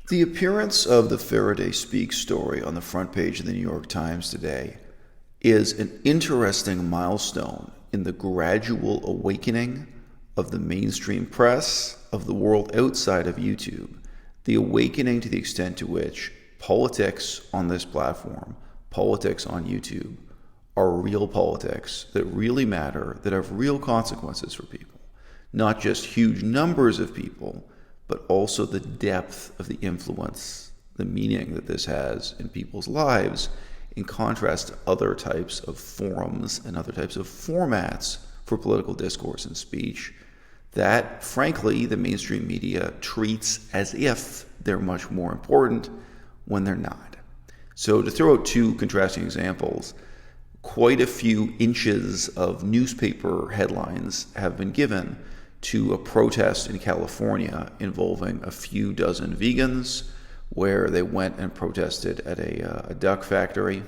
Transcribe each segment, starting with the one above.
The appearance of the Faraday Speaks story on the front page of the New York Times today is an interesting milestone in the gradual awakening of the mainstream press, of the world outside of YouTube, the awakening to the extent to which politics on this platform, politics on YouTube, are real politics that really matter, that have real consequences for people. Not just huge numbers of people, but also the depth of the influence, the meaning that this has in people's lives, in contrast to other types of forums and other types of formats for political discourse and speech that, frankly, the mainstream media treats as if they're much more important when they're not. So to throw out two contrasting examples, quite a few inches of newspaper headlines have been given to a protest in California involving a few dozen vegans, where they went and protested at a duck factory.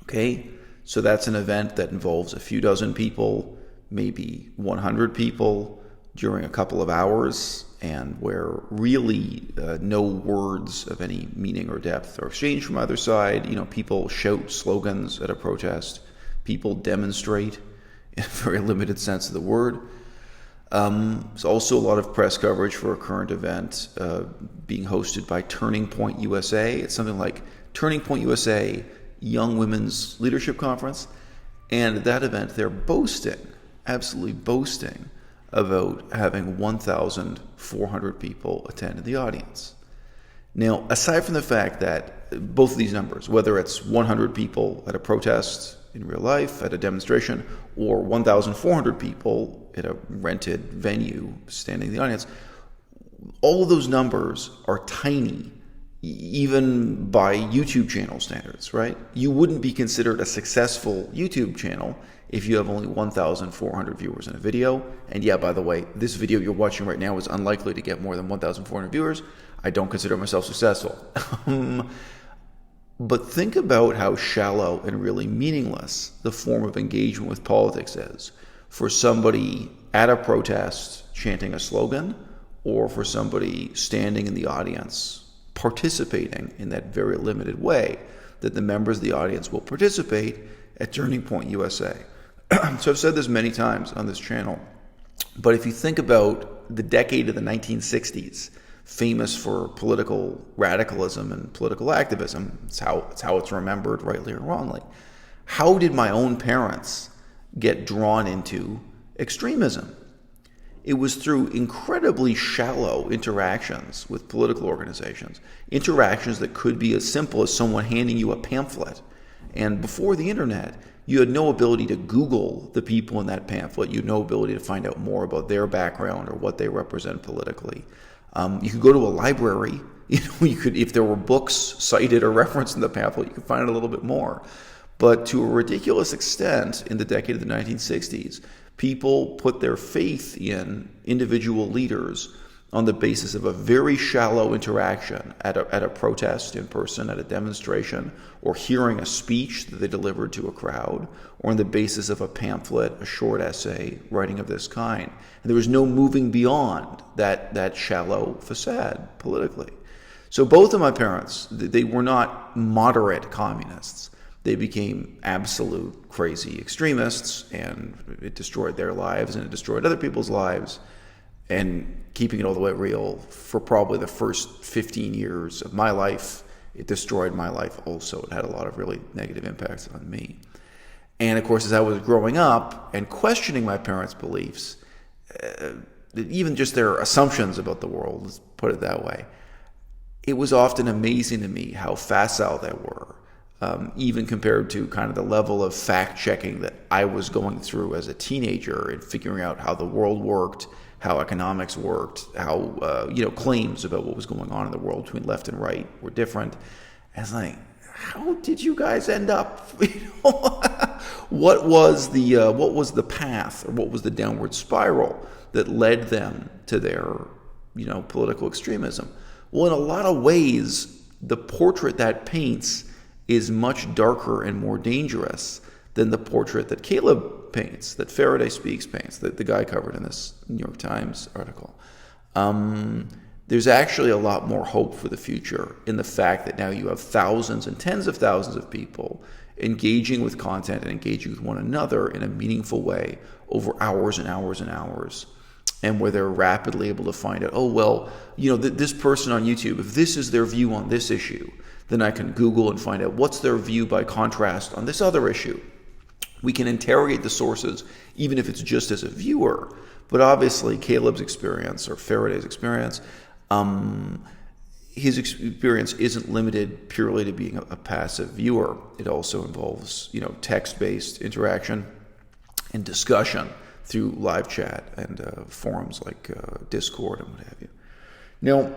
Okay, so that's an event that involves a few dozen people, maybe 100 people during a couple of hours, and where really no words of any meaning or depth are exchanged from either side. People shout slogans at a protest. People demonstrate in a very limited sense of the word. There's also a lot of press coverage for a current event being hosted by Turning Point USA. It's something like Turning Point USA Young Women's Leadership Conference. And at that event, they're boasting, absolutely boasting, about having 1,400 people attend in the audience. Now, aside from the fact that both of these numbers, whether it's 100 people at a protest in real life, at a demonstration, or 1,400 people at a rented venue standing in the audience, all of those numbers are tiny, even by YouTube channel standards, right? You wouldn't be considered a successful YouTube channel if you have only 1,400 viewers in a video. And yeah, by the way, this video you're watching right now is unlikely to get more than 1,400 viewers. I don't consider myself successful. But think about how shallow and really meaningless the form of engagement with politics is for somebody at a protest chanting a slogan, or for somebody standing in the audience participating in that very limited way that the members of the audience will participate at Turning Point USA. So I've said this many times on this channel, but if you think about the decade of the 1960s, famous for political radicalism and political activism, it's how it's remembered, rightly or wrongly. How did my own parents get drawn into extremism? It was through incredibly shallow interactions with political organizations, interactions that could be as simple as someone handing you a pamphlet. And before the internet, you had no ability to Google the people in that pamphlet. You had no ability to find out more about their background or what they represent politically. You could go to a library. You could, if there were books cited or referenced in the pamphlet, you could find out a little bit more. But to a ridiculous extent, in the decade of the 1960s, people put their faith in individual leaders on the basis of a very shallow interaction at a protest in person, at a demonstration, or hearing a speech that they delivered to a crowd, or on the basis of a pamphlet, a short essay, writing of this kind. And there was no moving beyond that shallow facade politically. So both of my parents, they were not moderate communists. They became absolute crazy extremists, and it destroyed their lives and it destroyed other people's lives. And keeping it all the way real, for probably the first 15 years of my life, it destroyed my life also. It had a lot of really negative impacts on me. And of course, as I was growing up and questioning my parents' beliefs, even just their assumptions about the world, let's put it that way, it was often amazing to me how facile they were, even compared to kind of the level of fact-checking that I was going through as a teenager and figuring out how the world worked, how economics worked, how claims about what was going on in the world between left and right were different. And it's like, how did you guys end up? What was the path, or what was the downward spiral that led them to their political extremism? Well, in a lot of ways, the portrait that paints is much darker and more dangerous than the portrait that Caleb paints, that Faraday Speaks paints, that the guy covered in this New York Times article. there's actually a lot more hope for the future in the fact that now you have thousands and tens of thousands of people engaging with content and engaging with one another in a meaningful way over hours and hours and hours, and where they're rapidly able to find out, oh, well, this person on YouTube, if this is their view on this issue, then I can Google and find out what's their view by contrast on this other issue. We can interrogate the sources, even if it's just as a viewer. But obviously, Caleb's experience, or Faraday's experience, his experience isn't limited purely to being a passive viewer. It also involves, text-based interaction and discussion through live chat and forums like Discord and what have you. Now,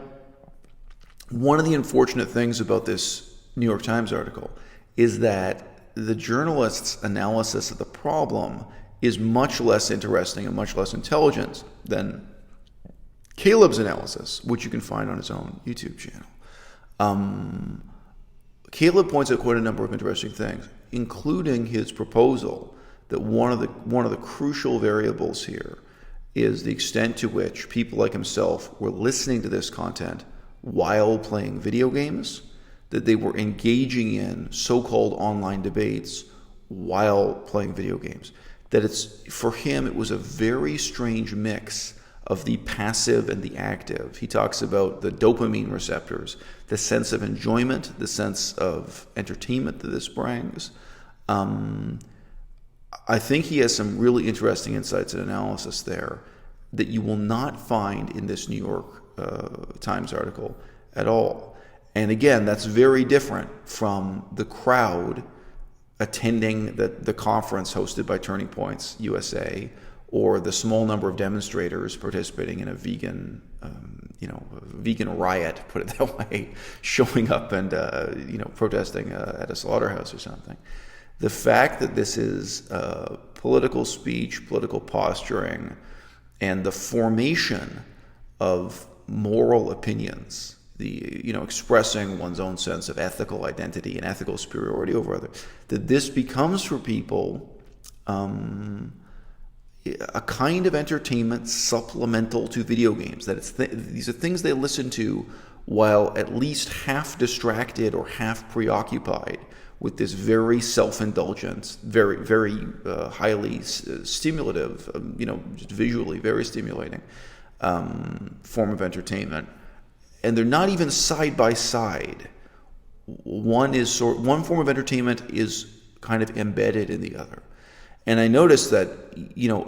one of the unfortunate things about this New York Times article is that the journalist's analysis of the problem is much less interesting and much less intelligent than Caleb's analysis, which you can find on his own YouTube channel. Caleb points out quite a number of interesting things, including his proposal that one of the crucial variables here is the extent to which people like himself were listening to this content while playing video games, that they were engaging in so-called online debates while playing video games. That for him, it was a very strange mix of the passive and the active. He talks about the dopamine receptors, the sense of enjoyment, the sense of entertainment that this brings. I think he has some really interesting insights and analysis there that you will not find in this New York Times article at all. And again, that's very different from the crowd attending the conference hosted by Turning Points USA, or the small number of demonstrators participating in a vegan riot, put it that way, showing up and protesting at a slaughterhouse or something. The fact that this is political speech, political posturing, and the formation of moral opinions, the expressing one's own sense of ethical identity and ethical superiority over others, that this becomes for people a kind of entertainment supplemental to video games. That these are things they listen to while at least half distracted or half preoccupied with this very self-indulgent, very, very highly stimulative, just visually very stimulating form of entertainment. And they're not even side by side. One form of entertainment is kind of embedded in the other. And I noticed that,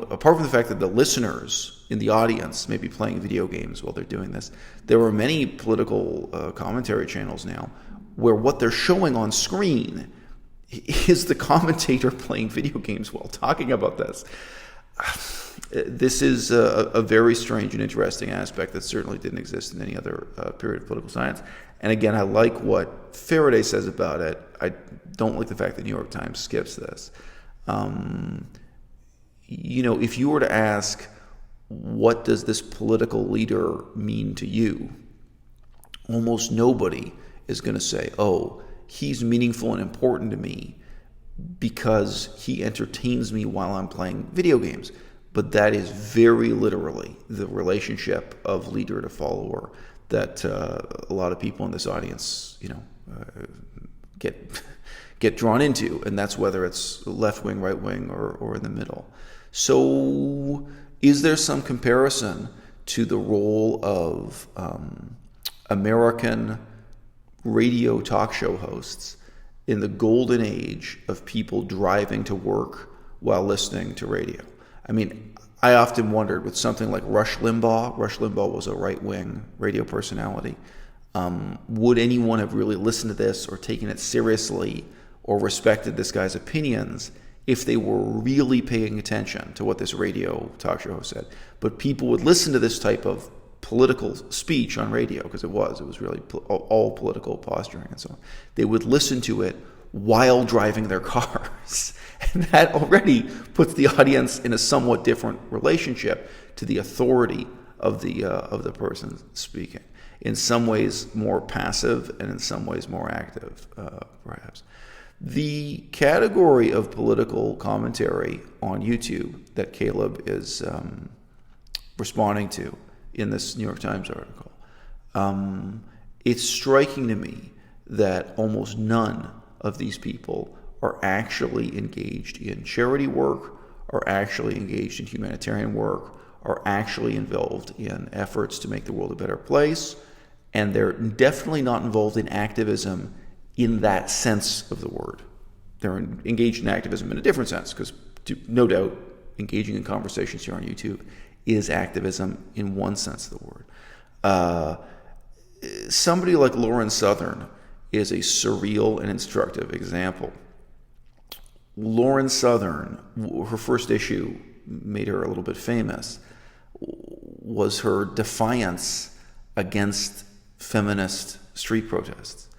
apart from the fact that the listeners in the audience may be playing video games while they're doing this, there are many political commentary channels now where what they're showing on screen is the commentator playing video games while talking about this. This is a very strange and interesting aspect that certainly didn't exist in any other period of political science. And again, I like what Faraday says about it. I don't like the fact that New York Times skips this. If you were to ask, what does this political leader mean to you? Almost nobody is going to say, oh, he's meaningful and important to me because he entertains me while I'm playing video games. But that is very literally the relationship of leader to follower that a lot of people in this audience, get drawn into, and that's whether it's left wing, right wing, or in the middle. So, is there some comparison to the role of American radio talk show hosts in the golden age of people driving to work while listening to radio? I mean, I often wondered with something like Rush Limbaugh. Rush Limbaugh was a right-wing radio personality. Would anyone have really listened to this or taken it seriously or respected this guy's opinions if they were really paying attention to what this radio talk show host said? But people would listen to this type of political speech on radio, because it was really all political posturing and so on. They would listen to it while driving their cars. And that already puts the audience in a somewhat different relationship to the authority of the person speaking. In some ways more passive, and in some ways more active, perhaps. The category of political commentary on YouTube that Caleb is responding to in this New York Times article It's striking to me that almost none of these people are actually engaged in charity work, are actually engaged in humanitarian work, are actually involved in efforts to make the world a better place, and they're definitely not involved in activism in that sense of the word. They're engaged in activism in a different sense, because no doubt engaging in conversations here on YouTube is activism in one sense of the word. Somebody like Lauren Southern is a surreal and instructive example. Lauren Southern, her first issue made her a little bit famous, was her defiance against feminist street protests.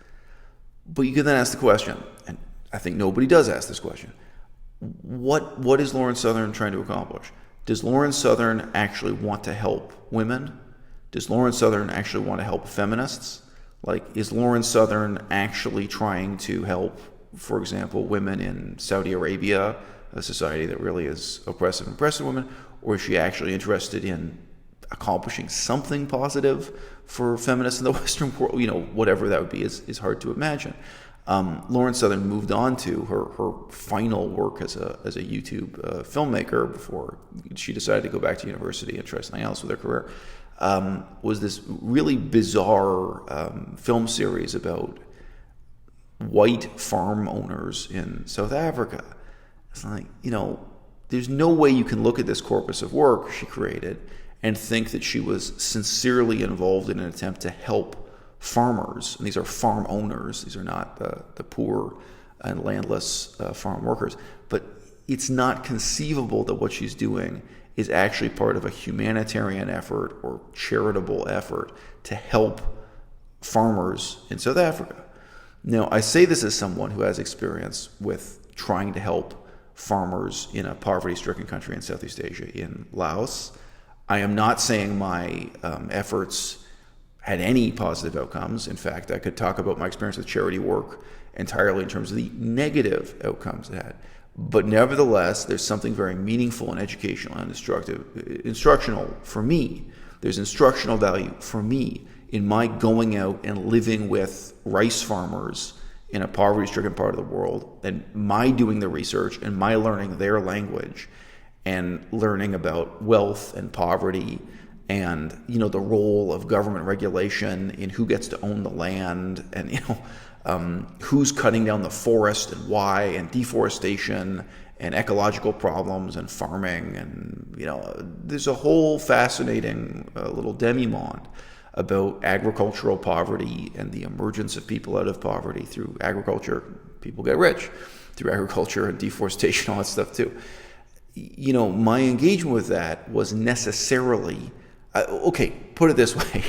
But you can then ask the question, and I think nobody does ask this question, what is Lauren Southern trying to accomplish? Does Lauren Southern actually want to help women? Does Lauren Southern actually want to help feminists? Like, is Lauren Southern actually trying to help, for example, women in Saudi Arabia, a society that really is oppressive and oppressive women? Or is she actually interested in accomplishing something positive for feminists in the Western world? You know, whatever that would be is hard to imagine. Lauren Southern moved on to her final work as a YouTube filmmaker before she decided to go back to university and try something else with her career. Was this really bizarre film series about white farm owners in South Africa. It's like, there's no way you can look at this corpus of work she created and think that she was sincerely involved in an attempt to help farmers. And these are farm owners. These are not the poor and landless farm workers. But it's not conceivable that what she's doing is actually part of a humanitarian effort or charitable effort to help farmers in South Africa. Now, I say this as someone who has experience with trying to help farmers in a poverty-stricken country in Southeast Asia, in Laos. I am not saying my efforts had any positive outcomes. In fact, I could talk about my experience with charity work entirely in terms of the negative outcomes it had. But nevertheless, there's something very meaningful and educational and instructional for me. There's instructional value for me in my going out and living with rice farmers in a poverty-stricken part of the world, and my doing the research and my learning their language and learning about wealth and poverty and, the role of government regulation in who gets to own the land and, who's cutting down the forest and why, and deforestation and ecological problems and farming. And, there's a whole fascinating little demi-monde about agricultural poverty and the emergence of people out of poverty through agriculture. People get rich through agriculture and deforestation, all that stuff too. My engagement with that was necessarily, put it this way.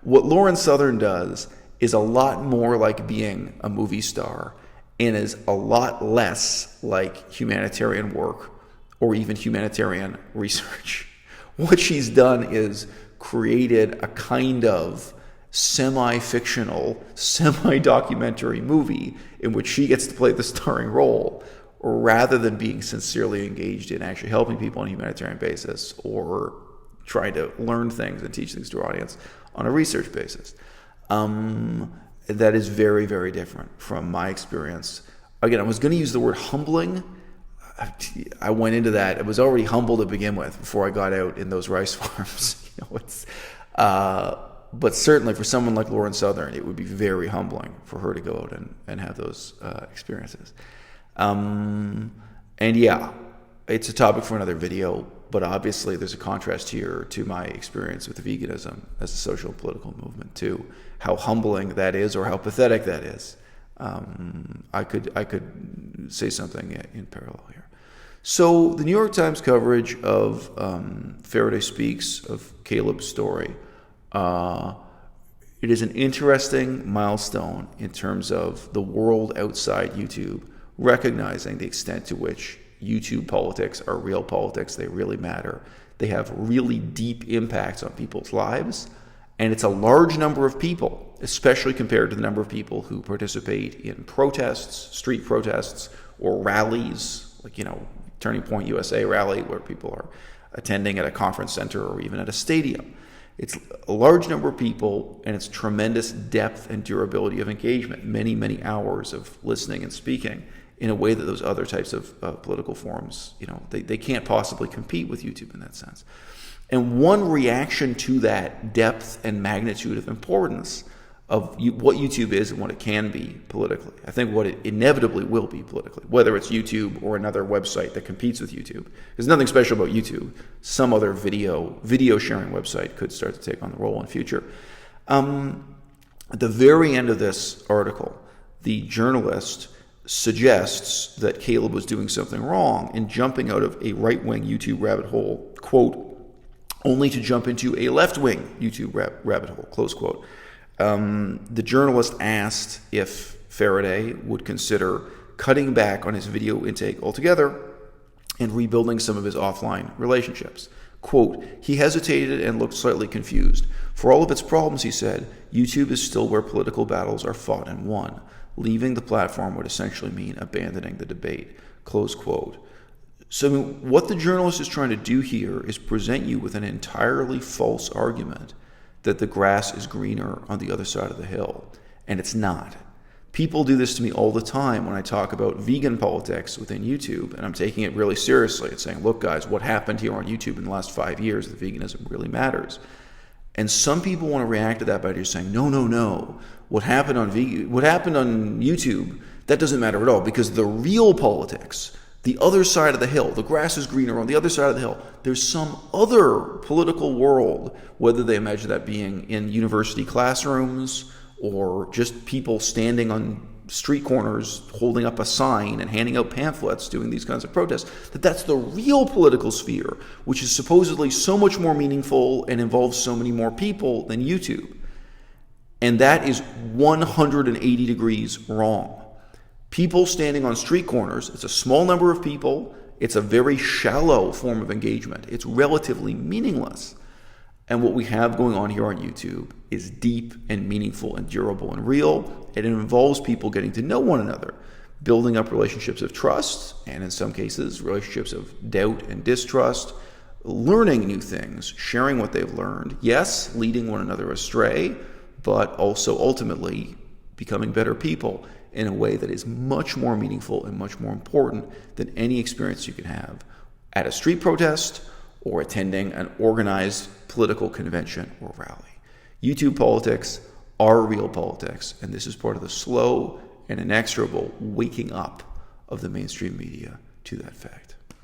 What Lauren Southern does is a lot more like being a movie star and is a lot less like humanitarian work or even humanitarian research. What she's done is created a kind of semi-fictional, semi-documentary movie in which she gets to play the starring role, rather than being sincerely engaged in actually helping people on a humanitarian basis or trying to learn things and teach things to her audience on a research basis. That is very, very different from my experience. Again, I was going to use the word humbling. I went into that. I was already humble to begin with before I got out in those rice farms. But certainly for someone like Lauren Southern, it would be very humbling for her to go out and have those experiences. And yeah, it's a topic for another video, but obviously there's a contrast here to my experience with veganism as a social and political movement too. How humbling that is, or how pathetic that is. I could say something in parallel here. So the New York Times coverage of Faraday Speaks, of Caleb's story, it is an interesting milestone in terms of the world outside YouTube recognizing the extent to which YouTube politics are real politics. They really matter. They have really deep impacts on people's lives. And it's a large number of people, especially compared to the number of people who participate in protests, street protests, or rallies, like, Turning Point USA rally, where people are attending at a conference center or even at a stadium. It's a large number of people, and it's tremendous depth and durability of engagement, many, many hours of listening and speaking in a way that those other types of political forums, they can't possibly compete with YouTube in that sense. And one reaction to that depth and magnitude of importance of what YouTube is and what it can be politically, I think what it inevitably will be politically, whether it's YouTube or another website that competes with YouTube. There's nothing special about YouTube. Some other video sharing website could start to take on the role in the future. At the very end of this article, the journalist suggests that Caleb was doing something wrong in jumping out of a right-wing YouTube rabbit hole, quote, only to jump into a left-wing YouTube rabbit hole, close quote. The journalist asked if Faraday would consider cutting back on his video intake altogether and rebuilding some of his offline relationships. Quote, he hesitated and looked slightly confused. For all of its problems, he said, YouTube is still where political battles are fought and won. Leaving the platform would essentially mean abandoning the debate. Close quote. So what the journalist is trying to do here is present you with an entirely false argument that the grass is greener on the other side of the hill. And it's not. People do this to me all the time when I talk about vegan politics within YouTube, and I'm taking it really seriously. It's saying, look, guys, what happened here on YouTube in the last 5 years, the veganism really matters. And some people want to react to that by just saying, no. What happened on YouTube, that doesn't matter at all, because the real politics, the other side of the hill, the grass is greener on the other side of the hill. There's some other political world, whether they imagine that being in university classrooms or just people standing on street corners holding up a sign and handing out pamphlets doing these kinds of protests, that's the real political sphere, which is supposedly so much more meaningful and involves so many more people than YouTube. And that is 180 degrees wrong. People standing on street corners, it's a small number of people, it's a very shallow form of engagement. It's relatively meaningless. And what we have going on here on YouTube is deep and meaningful and durable and real. And it involves people getting to know one another, building up relationships of trust, and in some cases, relationships of doubt and distrust, learning new things, sharing what they've learned. Yes, leading one another astray, but also ultimately becoming better people in a way that is much more meaningful and much more important than any experience you can have at a street protest or attending an organized political convention or rally. YouTube politics are real politics, and this is part of the slow and inexorable waking up of the mainstream media to that fact.